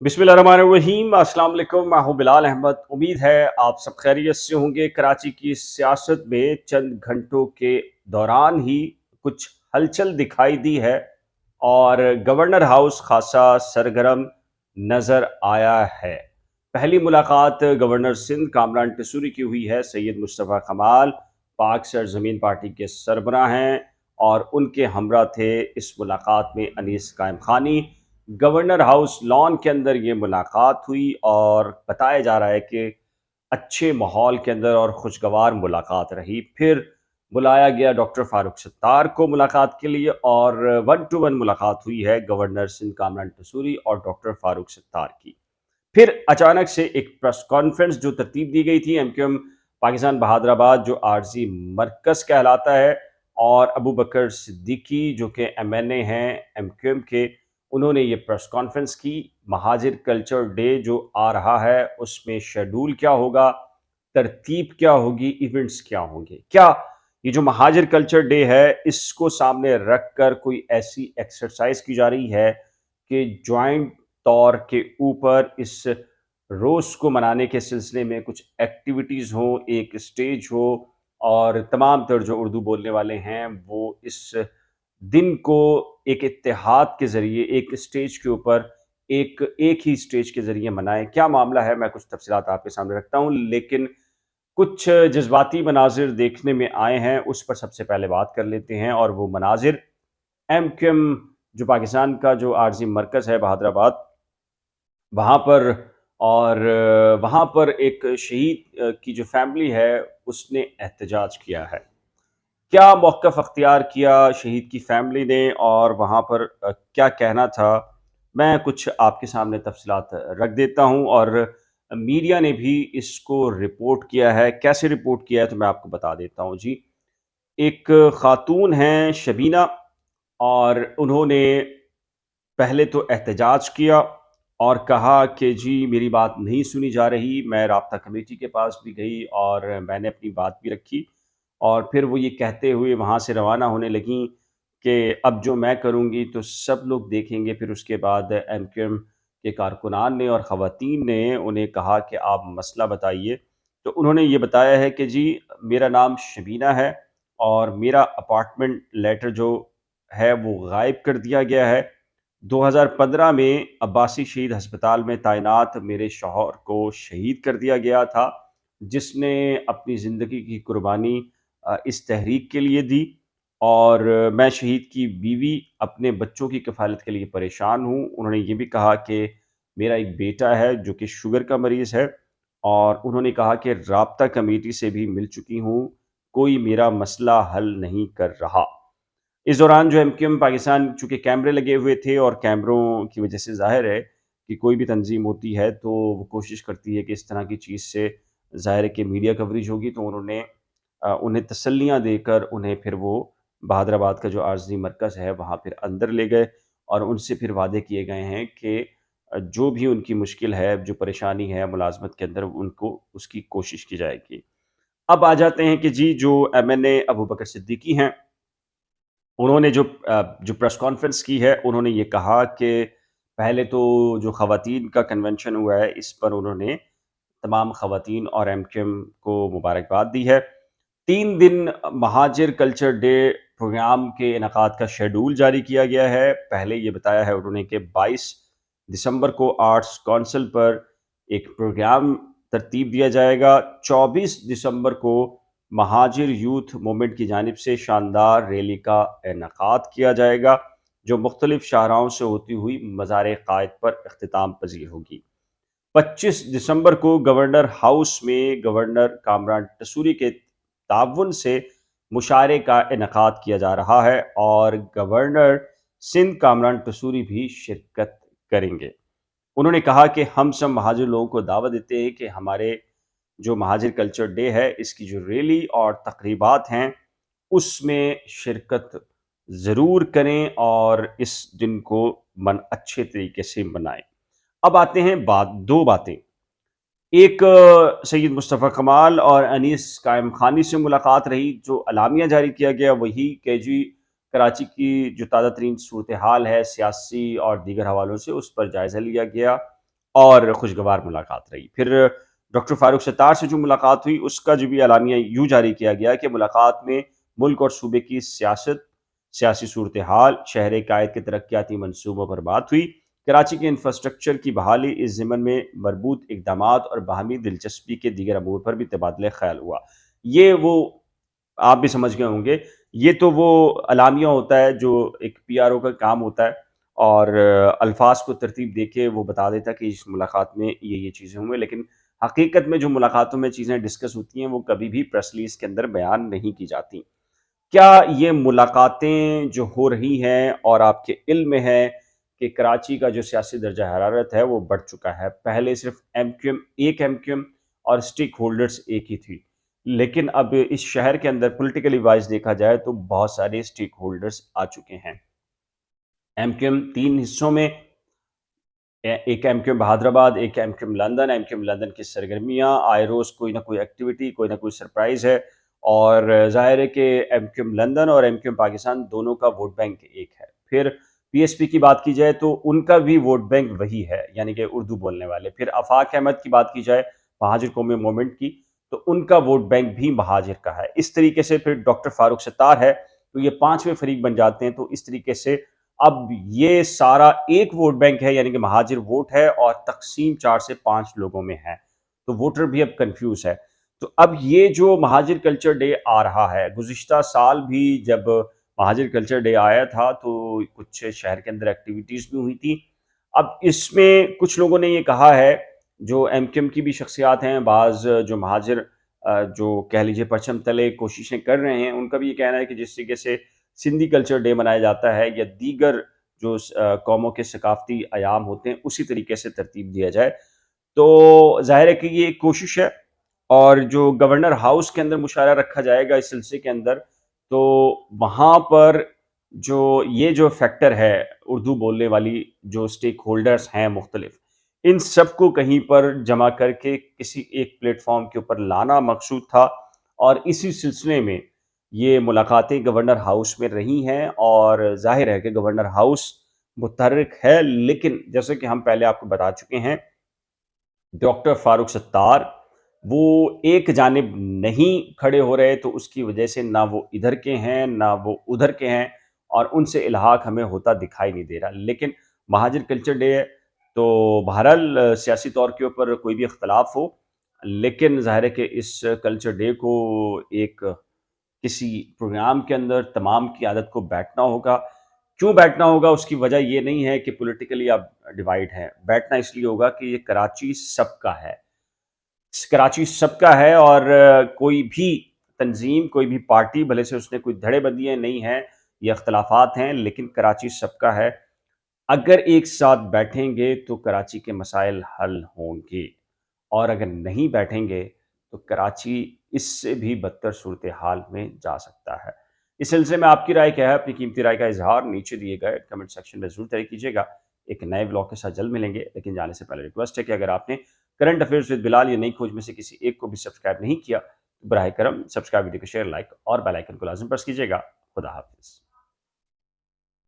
बिस्मिल्लाहिर्रहमानिर्रहीम। अस्सलाम वालेकुम। मैं हूं बिलाल अहमद। उम्मीद है आप सब खैरियत से होंगे। कराची की सियासत में चंद घंटों के दौरान ही कुछ हलचल दिखाई दी है और गवर्नर हाउस खासा सरगर्म नज़र आया है। पहली मुलाकात गवर्नर सिंध कामरान टसूरी की हुई है। सैयद मुस्तफ़ा कमाल पाक सरजमीन पार्टी के सरबराह हैं और उनके हमरा थे इस मुलाकात में अनीस कायम खानी। गवर्नर हाउस लॉन के अंदर ये मुलाकात हुई और बताया जा रहा है कि अच्छे माहौल के अंदर और खुशगवार मुलाकात रही। फिर बुलाया गया डॉक्टर फारूक सत्तार को मुलाकात के लिए और वन टू वन मुलाकात हुई है गवर्नर सिंध कामरान टसूरी और डॉक्टर फारूक सत्तार की। फिर अचानक से एक प्रेस कॉन्फ्रेंस जो तरतीब दी गई थी एमक्यूएम पाकिस्तान बहादराबाद जो आरजी मरकज़ कहलाता है और अबू बकर सिद्दीकी जो कि एमएनए हैं एमक्यूएम के, उन्होंने ये प्रेस कॉन्फ्रेंस की। महाजिर कल्चर डे जो आ रहा है उसमें शेड्यूल क्या होगा, तरतीब क्या होगी, इवेंट्स क्या होंगे, क्या ये जो महाजिर कल्चर डे है इसको सामने रख कर कोई ऐसी एक्सरसाइज की जा रही है कि जॉइंट तौर के ऊपर इस रोज़ को मनाने के सिलसिले में कुछ एक्टिविटीज़ हों, एक स्टेज हो और तमाम तर जो उर्दू बोलने वाले हैं वो इस दिन को एक इत्तेहाद के ज़रिए एक स्टेज के ऊपर एक एक ही स्टेज के ज़रिए मनाएं। क्या मामला है, मैं कुछ तफसीलात आपके सामने रखता हूँ, लेकिन कुछ जज्बाती मनाजिर देखने में आए हैं उस पर सबसे पहले बात कर लेते हैं। और वो मनाजिर एमक्यूएम जो पाकिस्तान का जो आरजी मरकज़ है बहादराबाद, वहाँ पर और वहाँ पर एक शहीद की जो फैमिली है उसने एहतजाज किया है। क्या मौक़िफ़ अख्तियार किया शहीद की फैमिली ने और वहाँ पर क्या कहना था, मैं कुछ आपके सामने तफ़सीलात रख देता हूँ। और मीडिया ने भी इसको रिपोर्ट किया है। कैसे रिपोर्ट किया है तो मैं आपको बता देता हूँ जी। एक ख़ातून हैं शबीना और उन्होंने पहले तो एहतजाज किया और कहा कि जी मेरी बात नहीं सुनी जा रही। मैं राब्ता कमेटी के पास भी गई और मैंने अपनी बात भी रखी और फिर वो ये कहते हुए वहाँ से रवाना होने लगीं कि अब जो मैं करूँगी तो सब लोग देखेंगे। फिर उसके बाद एमक्यूएम के कारकुनान ने और ख़वातीन ने उन्हें कहा कि आप मसला बताइए। तो उन्होंने ये बताया है कि जी मेरा नाम शबीना है और मेरा अपार्टमेंट लेटर जो है वो गायब कर दिया गया है। 2015 में अब्बासी शहीद अस्पताल में तैनात मेरे शौहर को शहीद कर दिया गया था, जिसने अपनी ज़िंदगी की कुर्बानी इस तहरीक के लिए दी और मैं शहीद की बीवी अपने बच्चों की कफ़ालत के लिए परेशान हूँ। उन्होंने ये भी कहा कि मेरा एक बेटा है जो कि शुगर का मरीज़ है और उन्होंने कहा कि राब्ता कमेटी से भी मिल चुकी हूँ, कोई मेरा मसला हल नहीं कर रहा। इस दौरान जो एमक्यूएम पाकिस्तान चूँकि कैमरे लगे हुए थे और कैमरों की वजह से ज़ाहिर है कि कोई भी तंज़ीम होती है तो वो कोशिश करती है कि इस तरह की चीज़ से ज़ाहिर है कि मीडिया कवरेज होगी। तो उन्होंने उन्हें तसल्लियाँ देकर उन्हें फिर वो बहादराबाद का जो आरज़ी मरकज़ है वहाँ फिर अंदर ले गए और उनसे फिर वादे किए गए हैं कि जो भी उनकी मुश्किल है, जो परेशानी है मुलाज़मत के अंदर उनको उसकी कोशिश की जाएगी। अब आ जाते हैं कि जी जो एमएनए अबू बकर सिद्दीकी हैं, उन्होंने जो प्रेस कॉन्फ्रेंस की है, उन्होंने ये कहा कि पहले तो जो ख़वातीन का कन्वेंशन हुआ है, इस पर उन्होंने तमाम ख़वातीन और एमक्यूएम को मुबारकबाद दी है। 3 दिन महाजिर कल्चर डे प्रोग्राम के इनेकाद का शेड्यूल जारी किया गया है। पहले ये बताया है उन्होंने कि 22 दिसंबर को आर्ट्स काउंसिल पर एक प्रोग्राम तरतीब दिया जाएगा। 24 दिसंबर को महाजिर यूथ मूवमेंट की जानिब से शानदार रैली का इनेकाद किया जाएगा, जो मुख्तलिफ शाहराहों से होती हुई मज़ार क़ायद पर इख्तिताम पज़ीर होगी। 25 दिसंबर को गवर्नर हाउस में गवर्नर कामरान टसूरी के ताउन से मुशायरे का इनेकाद किया जा रहा है और गवर्नर सिंध कामरान टसूरी भी शिरकत करेंगे। उन्होंने कहा कि हम सब महाजिर लोगों को दावत देते हैं कि हमारे जो महाजिर कल्चर डे है इसकी जो रैली और तकरीबात हैं उसमें शिरकत ज़रूर करें और इस दिन को मन अच्छे तरीके से मनाएं। अब आते हैं दो बातें। एक सैयद मुस्तफ़ा कमाल और अनीस कायम खानी से मुलाकात रही। जो अलामिया जारी किया गया वही कि जी कराची की जो ताज़ा तरीन सूरत हाल है सियासी और दीगर हवालों से, उस पर जायज़ा लिया गया اور خوشگوار ملاقات رہی۔ پھر ڈاکٹر فاروق ستار سے جو ملاقات ہوئی اس کا جو بھی اعلانیہ یوں جاری کیا گیا کہ ملاقات میں ملک اور صوبے کی سیاست، سیاسی صورتحال، شہر قائد کے ترقیاتی منصوبوں پر بات ہوئی۔ کراچی کے انفراسٹرکچر کی بحالی، اس ضمن میں مربوط اقدامات اور باہمی دلچسپی کے دیگر امور پر بھی تبادلہ خیال ہوا۔ یہ وہ آپ بھی سمجھ گئے ہوں گے، یہ تو وہ اعلامیہ ہوتا ہے جو ایک پی آر او کا کام ہوتا ہے، اور الفاظ کو ترتیب دے کے وہ بتا دیتا کہ اس ملاقات میں یہ چیزیں ہوئیں، لیکن حقیقت میں جو ملاقاتوں میں چیزیں ڈسکس ہوتی ہیں وہ کبھی بھی پریس ریلیز کے اندر بیان نہیں کی جاتی۔ کیا یہ ملاقاتیں جو ہو رہی ہیں اور آپ کے علم میں ہے کہ کراچی کا جو سیاسی درجہ حرارت ہے وہ بڑھ چکا ہے؟ پہلے صرف ایم کیو ایم، ایک ایم کیو ایم اور اسٹیک ہولڈرز ایک ہی تھی، لیکن اب اس شہر کے اندر پولیٹیکلی وائز دیکھا جائے تو بہت سارے اسٹیک ہولڈرز آ چکے ہیں۔ ایم کیو ایم تین حصوں میں، ایک M Q M Bahadurabad, ایک M Q M London. M Q M London کی سرگرمیاں آئے روز کوئی نہ کوئی ایکٹیویٹی، کوئی نہ کوئی سرپرائز ہے، اور ظاہر ہے کہ ایم کیو ایم لندن اور ایم کیو ایم پاکستان دونوں کا ووٹ بینک ایک ہے۔ پھر پی ایس پی کی بات کی جائے تو ان کا بھی ووٹ بینک وہی ہے، یعنی کہ اردو بولنے والے۔ پھر آفاق احمد کی بات کی جائے مہاجر قومی موومنٹ کی، تو ان کا ووٹ بینک بھی مہاجر کا ہے۔ اس طریقے سے پھر ڈاکٹر فاروق ستار ہے تو یہ پانچویں فریق بن جاتے ہیں، تو اس طریقے سے اب یہ سارا ایک ووٹ بینک ہے، یعنی کہ مہاجر ووٹ ہے اور تقسیم 4 سے 5 لوگوں میں ہے، تو ووٹر بھی اب کنفیوز ہے۔ تو اب یہ جو مہاجر کلچر ڈے آ رہا ہے، گزشتہ سال بھی جب مہاجر کلچر ڈے آیا تھا تو کچھ شہر کے اندر ایکٹیویٹیز بھی ہوئی تھی۔ اب اس میں کچھ لوگوں نے یہ کہا ہے، جو ایم کیو ایم کی بھی شخصیات ہیں، بعض جو مہاجر جو کہہ لیجیے پرچم تلے کوششیں کر رہے ہیں، ان کا بھی یہ کہنا ہے کہ جس طریقے سے سندھی کلچر ڈے منایا جاتا ہے یا دیگر جو قوموں کے ثقافتی ایام ہوتے ہیں اسی طریقے سے ترتیب دیا جائے، تو ظاہر ہے کہ یہ ایک کوشش ہے، اور جو گورنر ہاؤس کے اندر مشاعرہ رکھا جائے گا اس سلسلے کے اندر، تو وہاں پر جو فیکٹر ہے، اردو بولنے والی جو اسٹیک ہولڈرز ہیں مختلف، ان سب کو کہیں پر جمع کر کے کسی ایک پلیٹ فارم کے اوپر لانا مقصود تھا، اور اسی سلسلے میں یہ ملاقاتیں گورنر ہاؤس میں رہی ہیں، اور ظاہر ہے کہ گورنر ہاؤس متحرک ہے، لیکن جیسے کہ ہم پہلے آپ کو بتا چکے ہیں، ڈاکٹر فاروق ستار وہ ایک جانب نہیں کھڑے ہو رہے، تو اس کی وجہ سے نہ وہ ادھر کے ہیں نہ وہ ادھر کے ہیں، اور ان سے الحاق ہمیں ہوتا دکھائی نہیں دے رہا۔ لیکن مہاجر کلچر ڈے ہے تو بہرحال سیاسی طور کے اوپر کوئی بھی اختلاف ہو، لیکن ظاہر ہے کہ اس کلچر ڈے کو ایک کسی پروگرام کے اندر تمام کی عادت کو بیٹھنا ہوگا۔ کیوں بیٹھنا ہوگا؟ اس کی وجہ یہ نہیں ہے کہ پولیٹیکلی اب ڈیوائیڈ ہے، بیٹھنا اس لیے ہوگا کہ یہ کراچی سب کا ہے، کراچی سب کا ہے، اور کوئی بھی تنظیم، کوئی بھی پارٹی، بھلے سے اس نے کوئی دھڑے بندیاں نہیں ہیں یا اختلافات ہیں، لیکن کراچی سب کا ہے۔ اگر ایک ساتھ بیٹھیں گے تو کراچی کے مسائل حل ہوں گے، اور اگر نہیں بیٹھیں گے تو کراچی اس سے بھی بدتر صورتحال میں جا سکتا ہے۔ اس سلسلے میں آپ کی رائے کیا ہے؟ اپنی قیمتی رائے کا اظہار نیچے دیے گئے کمنٹ سیکشن میں ضرور طے کیجیے گا۔ ایک نئے بلاگ کے ساتھ جلد ملیں گے، لیکن جانے سے پہلے ریکویسٹ ہے کہ اگر آپ نے کرنٹ افیئرز ود بلال یا نئی کھوج میں سے کسی ایک کو بھی سبسکرائب نہیں کیا تو براہ کرم سبسکرائب، ویڈیو کو شیئر، لائک اور بیل آئیکن کو لازم پریس کیجیے گا۔ خدا حافظ۔